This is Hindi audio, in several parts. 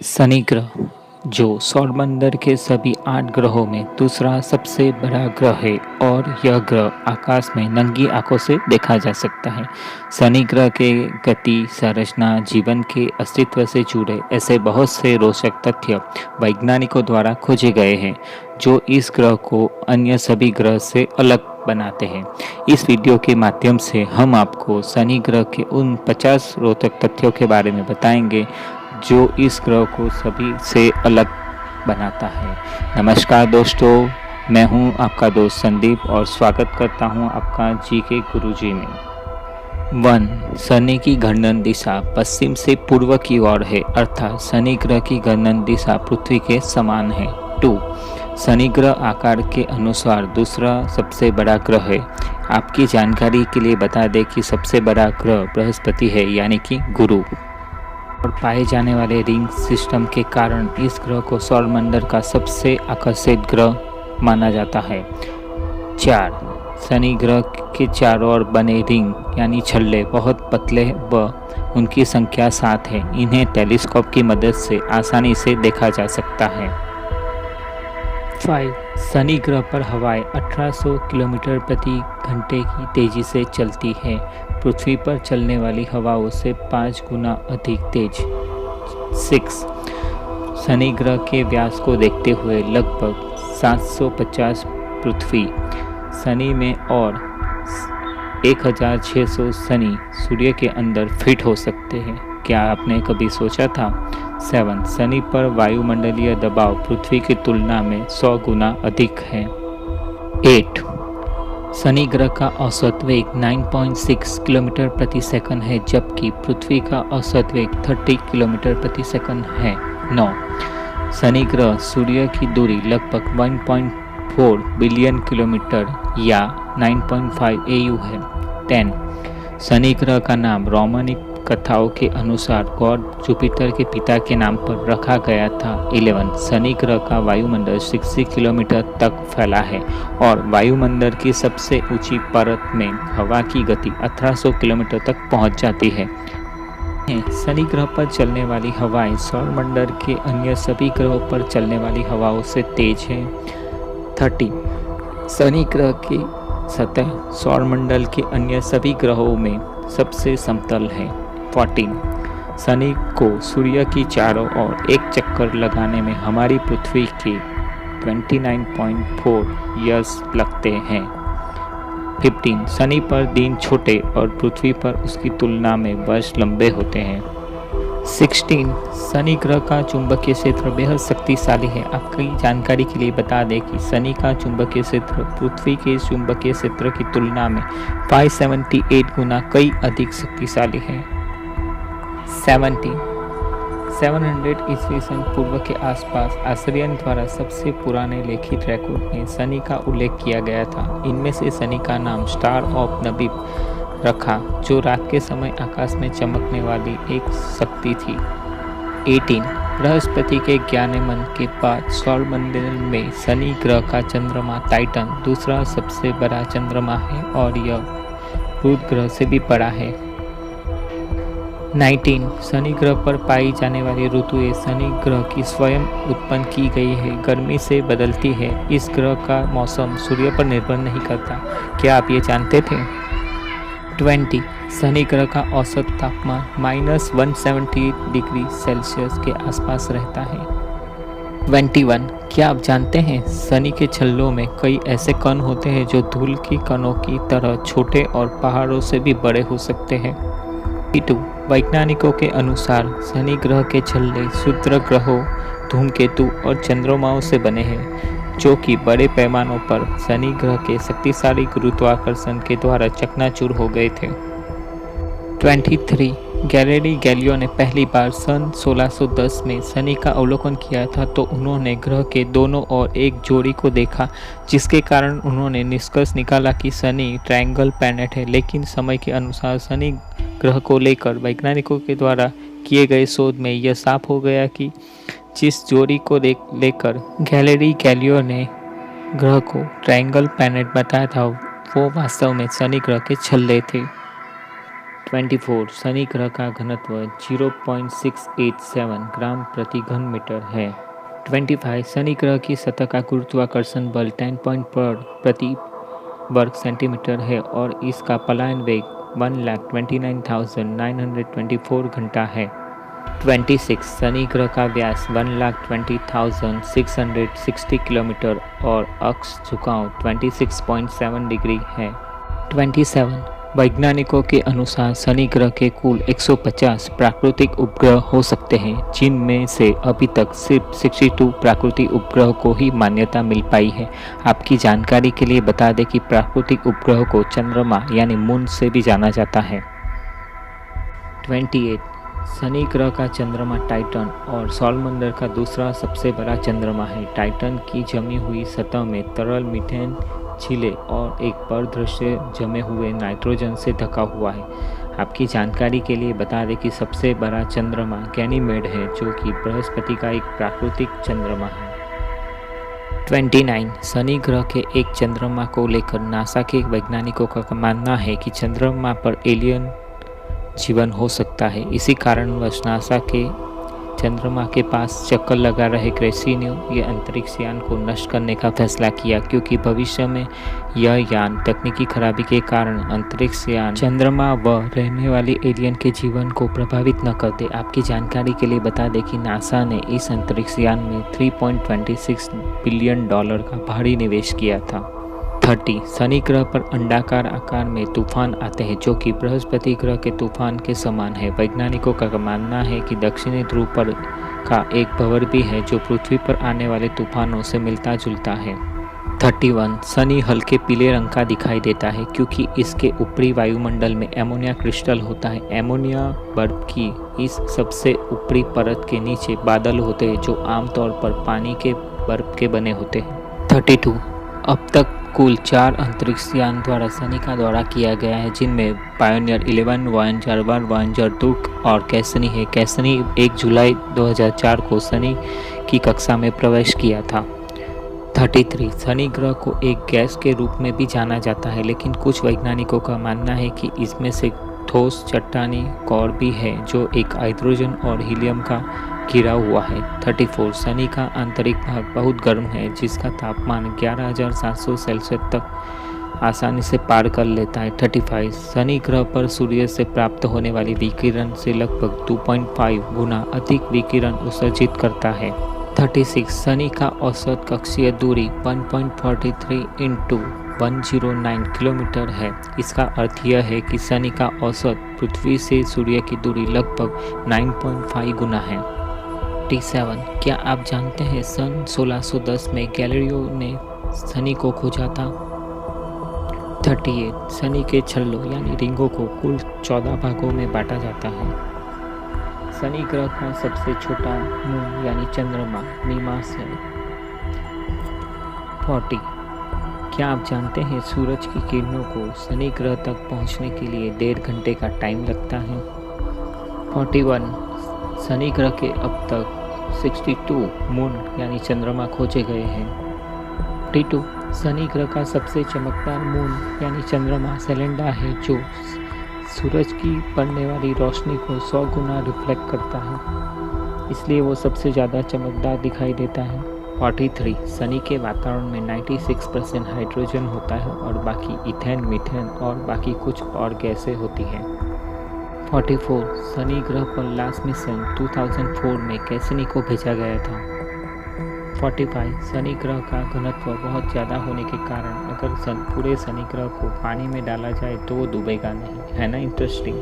शनि ग्रह जो सौरमंडल के सभी 8 ग्रहों में दूसरा सबसे बड़ा ग्रह है और यह ग्रह आकाश में नंगी आंखों से देखा जा सकता है। शनि ग्रह के गति, संरचना, जीवन के अस्तित्व से जुड़े ऐसे बहुत से रोचक तथ्य वैज्ञानिकों द्वारा खोजे गए हैं जो इस ग्रह को अन्य सभी ग्रह से अलग बनाते हैं। इस वीडियो के माध्यम से हम आपको शनि ग्रह के उन 50 रोचक तथ्यों के बारे में बताएंगे जो इस ग्रह को सभी से अलग बनाता है। नमस्कार दोस्तों, मैं हूं आपका दोस्त संदीप और स्वागत करता हूं आपका जीके गुरुजी में। 1. शनि की घूर्णन दिशा पश्चिम से पूर्व की ओर है, अर्थात शनि ग्रह की घूर्णन दिशा पृथ्वी के समान है। 2. शनि ग्रह आकार के अनुसार दूसरा सबसे बड़ा ग्रह है। आपकी जानकारी के लिए बता दें कि सबसे बड़ा ग्रह बृहस्पति है, यानी कि गुरु, और पाए जाने वाले रिंग सिस्टम के कारण इस ग्रह को सौरमंडल का सबसे आकर्षित ग्रह माना जाता है। 4. शनि ग्रह के चारों ओर बने रिंग यानी छल्ले बहुत पतले व उनकी संख्या 7 है। इन्हें टेलीस्कोप की मदद से आसानी से देखा जा सकता है। 5. शनि ग्रह पर हवाएं 1800 किलोमीटर प्रति घंटे की तेजी से चलती है। पृथ्वी पर चलने वाली हवाओं से 5 गुना अधिक तेज। 6. शनि ग्रह के व्यास को देखते हुए लगभग 750 पृथ्वी शनि में और 1600 शनि सूर्य के अंदर फिट हो सकते हैं। क्या आपने कभी सोचा था? 7. शनि पर वायुमंडलीय दबाव पृथ्वी की तुलना में 100 गुना अधिक है। 8. शनि ग्रह का औसत वेग 9.6 किलोमीटर प्रति सेकंड है, जबकि पृथ्वी का औसत वेग 30 किलोमीटर प्रति सेकंड है। 9. शनि ग्रह सूर्य की दूरी लगभग 1.4 बिलियन किलोमीटर या 9.5 AU है। 10. शनि ग्रह का नाम रोमनिक कथाओं के अनुसार गॉड जुपिटर के पिता के नाम पर रखा गया था। 11. शनि ग्रह का वायुमंडल 60 किलोमीटर तक फैला है और वायुमंडल की सबसे ऊंची परत में हवा की गति 1800 किलोमीटर तक पहुंच जाती है। शनि ग्रह पर चलने वाली हवाएं सौरमंडल के अन्य सभी ग्रहों पर चलने वाली हवाओं से तेज है। 30. शनि ग्रह की सतह सौरमंडल के अन्य सभी ग्रहों में सबसे समतल है। 14. शनि को सूर्य की चारों ओर एक चक्कर लगाने में हमारी पृथ्वी के 29.4 ईयर्स लगते हैं। 15. शनि पर दिन छोटे और पृथ्वी पर उसकी तुलना में वर्ष लंबे होते हैं। 16. शनि ग्रह का चुंबकीय क्षेत्र बेहद शक्तिशाली है। आपकी जानकारी के लिए बता दें कि शनि का चुंबकीय क्षेत्र पृथ्वी के चुंबकीय क्षेत्र की तुलना में 578 गुना कई अधिक शक्तिशाली है। 17. 700 ईस्वी सन पूर्व के आसपास आर्यन द्वारा सबसे पुराने लिखित रिकॉर्ड में शनि का उल्लेख किया गया था। इनमें से शनि का नाम स्टार ऑफ नबीब रखा, जो रात के समय आकाश में चमकने वाली एक शक्ति थी। 18. बृहस्पति के ज्ञानेमन के बाद सौरमंडल में शनि ग्रह का चंद्रमा टाइटन दूसरा सबसे बड़ा चंद्रमा है और यह बुध ग्रह से भी बड़ा है। 19. शनि ग्रह पर पाई जाने वाली ऋतुएं शनि ग्रह की स्वयं उत्पन्न की गई है, गर्मी से बदलती है। इस ग्रह का मौसम सूर्य पर निर्भर नहीं करता। क्या आप ये जानते थे? 20. शनि ग्रह का औसत तापमान -170 डिग्री सेल्सियस के आसपास रहता है। 21. क्या आप जानते हैं शनि के छल्लों में कई ऐसे कण होते हैं जो धूल की कणों की तरह छोटे और पहाड़ों से भी बड़े हो सकते हैं। 22. वैज्ञानिकों के अनुसार शनि ग्रह के छल्ले क्षुद्र ग्रहों, धूमकेतु और चंद्रमाओं से बने हैं, जो कि बड़े पैमानों पर शनि ग्रह के शक्तिशाली गुरुत्वाकर्षण के द्वारा चकनाचूर हो गए थे। 23. गैलीलियो गैलियो ने पहली बार सन 1610 में शनि का अवलोकन किया था, तो उन्होंने ग्रह के दोनों ओर एक जोड़ी को देखा, जिसके कारण उन्होंने निष्कर्ष निकाला कि शनि ट्रायंगल प्लैनेट है। लेकिन समय के अनुसार शनि ग्रह को लेकर वैज्ञानिकों के द्वारा किए गए शोध में यह साफ हो गया कि जिस जोड़ी को लेकर गैलीलियो गैलियो ने ग्रह को ट्रायंगल प्लैनेट बताया था, वो वास्तव में शनि ग्रह के छल्ले थे। 24 शनि ग्रह का घनत्व 0.687 ग्राम प्रति घन मीटर है। 25 शनि ग्रह की सतह का गुरुत्वाकर्षण बल 10 पॉइंट पर प्रति वर्ग सेंटीमीटर है और इसका पलायन वेग 1,29,924 घंटा है। 26 शनि ग्रह का व्यास 1,20,660 किलोमीटर और अक्ष झुकाव 26.7 डिग्री है। 27 वैज्ञानिकों के अनुसार शनि ग्रह के कुल 150 प्राकृतिक उपग्रह हो सकते हैं, जिनमें से अभी तक सिर्फ 62 प्राकृतिक उपग्रह को ही मान्यता मिल पाई है। आपकी जानकारी के लिए बता दें कि प्राकृतिक उपग्रह को चंद्रमा यानी मून से भी जाना जाता है। 28 शनि ग्रह का चंद्रमा टाइटन और सौरमंडल का दूसरा सबसे बड़ा चंद्रमा है। टाइटन की जमी हुई सतह में तरल मीथेन झीलें और एक पारदृश्य जमे हुए नाइट्रोजन से ढका हुआ है। आपकी जानकारी के लिए बता दें कि सबसे बड़ा चंद्रमा गैनीमेड है, जो कि बृहस्पति का एक प्राकृतिक चंद्रमा है। 29 शनि ग्रह के एक चंद्रमा को लेकर नासा के वैज्ञानिकों का मानना है कि चंद्रमा पर एलियन जीवन हो सकता है। इसी कारणवश नासा के चंद्रमा के पास चक्कर लगा रहे कैसिनो ये अंतरिक्ष यान को नष्ट करने का फैसला किया, क्योंकि भविष्य में यह यान तकनीकी खराबी के कारण अंतरिक्ष यान चंद्रमा व रहने वाली एलियन के जीवन को प्रभावित न कर दे। आपकी जानकारी के लिए बता दें कि नासा ने इस अंतरिक्ष यान में $3.26 बिलियन का भारी निवेश किया था। 30 शनि ग्रह पर अंडाकार आकार में तूफान आते हैं, जो कि बृहस्पति ग्रह के तूफान के समान है। वैज्ञानिकों का मानना है कि दक्षिणी ध्रुव पर का एक भंवर भी है, जो पृथ्वी पर आने वाले तूफानों से मिलता जुलता है। 31 शनि हल्के पीले रंग का दिखाई देता है, क्योंकि इसके ऊपरी वायुमंडल में एमोनिया क्रिस्टल होता है। एमोनिया बर्फ की इस सबसे ऊपरी परत के नीचे बादल होते हैं, जो आमतौर पर पानी के बर्फ के बने होते हैं। 32 अब तक कुल 4 अंतरिक्ष यान द्वारा शनि का दौरा किया गया है, जिनमें पायोनियर 11, वॉयेजर 1, वॉयेजर 2 और कैसनी है। कैसनी 1 जुलाई 2004 को शनि की कक्षा में प्रवेश किया था। 33 शनि ग्रह को एक गैस के रूप में भी जाना जाता है, लेकिन कुछ वैज्ञानिकों का मानना है कि इसमें से ठोस चट्टानी कौर भी है, जो एक हाइड्रोजन और हीलियम का घिरा हुआ है। 34 शनि का आंतरिक भाग बहुत गर्म है, जिसका तापमान 11,700 सेल्सियस तक आसानी से पार कर लेता है। 35 शनि ग्रह पर सूर्य से प्राप्त होने वाली विकिरण से लगभग 2.5 गुना अधिक विकिरण उत्सर्जित करता है। 36 शनि का औसत कक्षीय दूरी 1.43 × 109 किलोमीटर है। इसका अर्थ यह है कि शनि का औसत पृथ्वी से सूर्य की दूरी लगभग 9.5 गुना है। 37 क्या आप जानते हैं सन 1610 में गैलीलियो ने शनि को खोजा था। 38 शनि के छल्लों यानी रिंगों को कुल 14 भागों में बांटा जाता है। शनि ग्रह का सबसे छोटा मून यानी चंद्रमा मीमांस है। 40 क्या आप जानते हैं सूरज की किरणों को शनि ग्रह तक पहुंचने के लिए 1.5 घंटे का टाइम लगता है। 41 शनि ग्रह के अब तक 62 मून यानी चंद्रमा खोजे गए हैं। 42 शनि ग्रह का सबसे चमकदार मून यानी चंद्रमा सेलेंडा है, जो सूरज की पड़ने वाली रोशनी को 100 गुना रिफ्लेक्ट करता है, इसलिए वो सबसे ज़्यादा चमकदार दिखाई देता है। 43 शनि के वातावरण में 96% हाइड्रोजन होता है और बाकी इथेन, मीथेन और बाकी कुछ और गैसें होती हैं। 44 शनि ग्रह पर लास्ट मिशन 2004 में कैसिनी को भेजा गया था। 45 शनि ग्रह का घनत्व बहुत ज़्यादा होने के कारण अगर पूरे शनि ग्रह को पानी में डाला जाए तो वो डूबेगा नहीं, है ना इंटरेस्टिंग।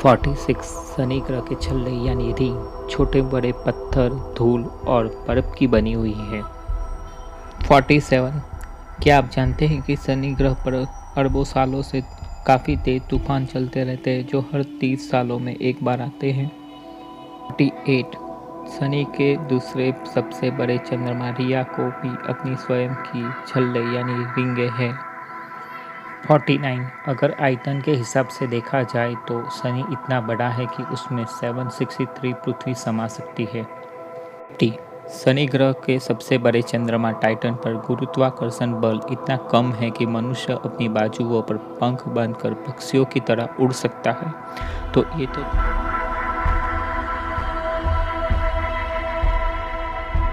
46 शनि ग्रह के छल्ले यानी रिंग छोटे बड़े पत्थर, धूल और बर्फ की बनी हुई है। 47 क्या आप जानते हैं कि शनि ग्रह पर अरबों सालों से काफ़ी तेज तूफान चलते रहते हैं, जो हर 30 सालों में एक बार आते हैं। 48 शनि के दूसरे सबसे बड़े चंद्रमा रिया को भी अपनी स्वयं की छल्ले यानी रिंगे हैं। 49 अगर आयतन के हिसाब से देखा जाए तो शनि इतना बड़ा है कि उसमें 763 पृथ्वी समा सकती है। 50 शनि ग्रह के सबसे बड़े चंद्रमा टाइटन पर गुरुत्वाकर्षण बल इतना कम है कि मनुष्य अपनी बाजुओं पर पंख बांधकर पक्षियों की तरह उड़ सकता है। तो ये तो